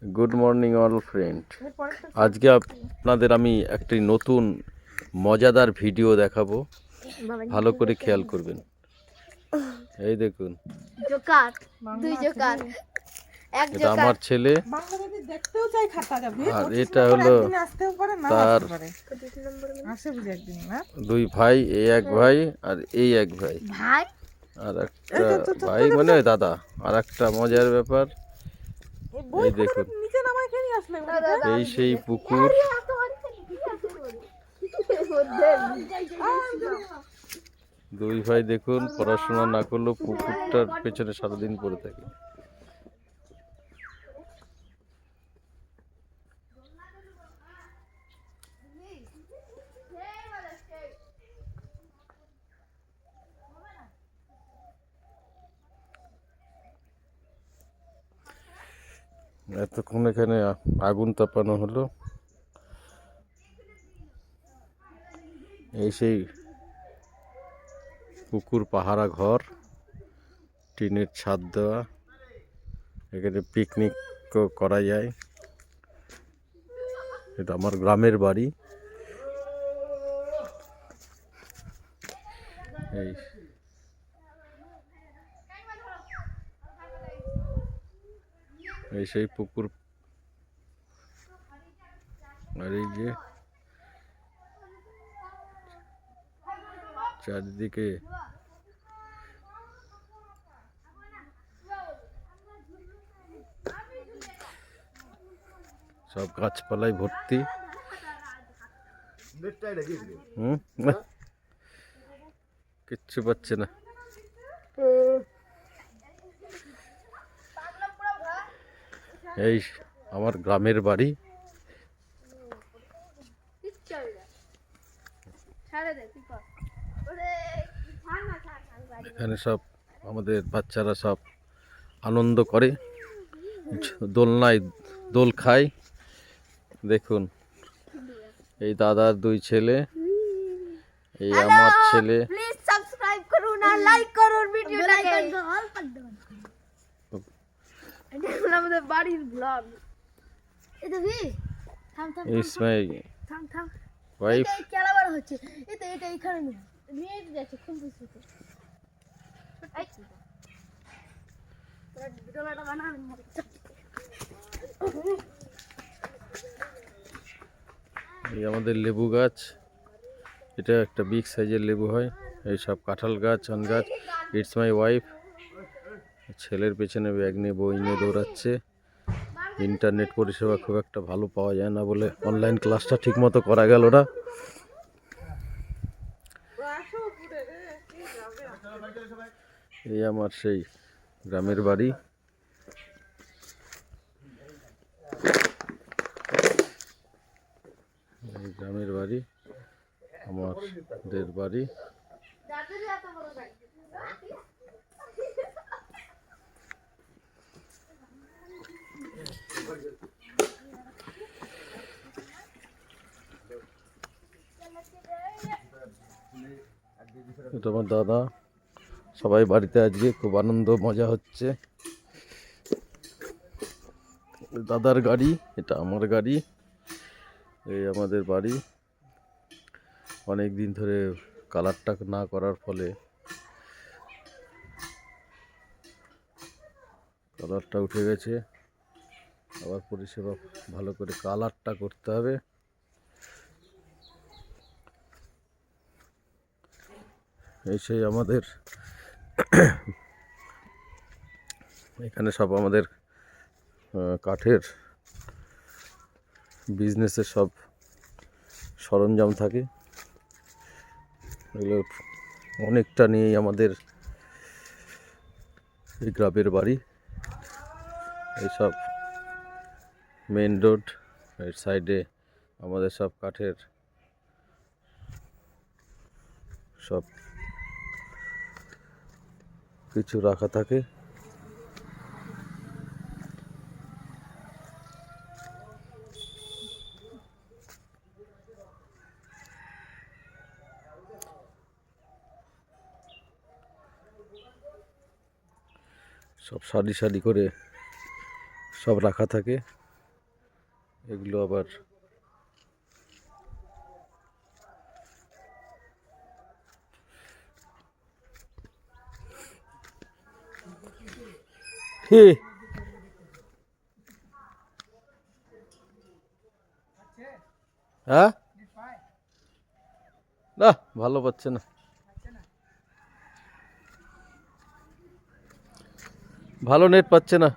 Good morning all friend. আজকে আপনাদের আমি একটি নতুন মজাদার ভিডিও দেখাবো, ভালো করে খেয়াল করবেন। এই দেখুন, জোকার, দুই জোকার, এক এটা জোকার। আমার ছেলে, দেখতেও চাই খাতা যাবে আর এটা হলো তার দুই ভাই, এই এক ভাই আর এই এক ভাই, ভাই আর একটা ভাই মানে দাদা। আর একটা মজার ব্যাপার, এই দেখুন, এই সেই পুকুর। দুই ভাই দেখুন, পড়াশোনা না করলেও পুকুরটার পেছনে সারাদিন পড়ে থাকে। এতক্ষণ এখানে আগুন তাপানো হলো। এই সেই পুকুর পাহারা ঘর, টিনের ছাদ দেওয়া, এখানে পিকনিক করা যায়। এটা আমার গ্রামের বাড়ি। এই সেই পুকুর, আর এই যে চারিদিকে সব গাছপালায় ভর্তি। কিচ্ছু পাচ্ছে না। এই আমার গ্রামের বাড়ি। এখানে সব আমাদের বাচ্চারা সব আনন্দ করে, দোলনায় দোল খায়। দেখুন, এই দাদার দুই ছেলে, এই আমার ছেলে। প্লিজ সাবস্ক্রাইব করুন আর লাইক করুন ভিডিওটাকে। এটা হলো আমাদের বাড়ির ব্লগ। এটা কি? থাম থাম থাম থাম। ওয়াইফ এটা কেলাবার হচ্ছে। এটা এখানে নিয়ে যাচ্ছে খুব বেশি। এই তোরা ভিডিওটা বানাবেন। এই আমাদের লেবু গাছ, এটা একটা বিগ সাইজের লেবু হয়। এই সব কাঁঠাল গাছ, আম গাছ। It's my wife. ছেলের পেছনে ব্যাগ নিয়ে, বই নিয়ে দৌড়াচ্ছে। ইন্টারনেট পরিষেবা খুব একটা ভালো পাওয়া যায় না বলে অনলাইন ক্লাসটা ঠিক মতো করা গেল না। এই আমার সেই গ্রামের বাড়ি। এই গ্রামের বাড়ি, আমাদের বাড়ি। এটা আমার দাদা। সবাই বাড়িতে আজকে খুব আনন্দ মজা হচ্ছে। দাদার গাড়ি, এটা আমার গাড়ি। এই আমাদের বাড়ি। অনেক দিন ধরে কালারটা না করার ফলে কালারটা উঠে গেছে। আবার পরিষেবা ভালো করে কালারটা করতে হবে। এই সেই আমাদের এখানে সব আমাদের কাঠের বিজনেসের সব সরঞ্জাম থাকে। এগুলো অনেকটা নিয়েই আমাদের এই গ্রামের বাড়ি। এইসব মেন রোড, এর সাইডে আমাদের সব কাঠের সব কিছু রাখা থাকে। সব সারি সারি করে সব রাখা থাকে। এগুলো আবার হে হ্যাঁ না ভালো পাচ্ছে না ভালো নেট পাচ্ছে না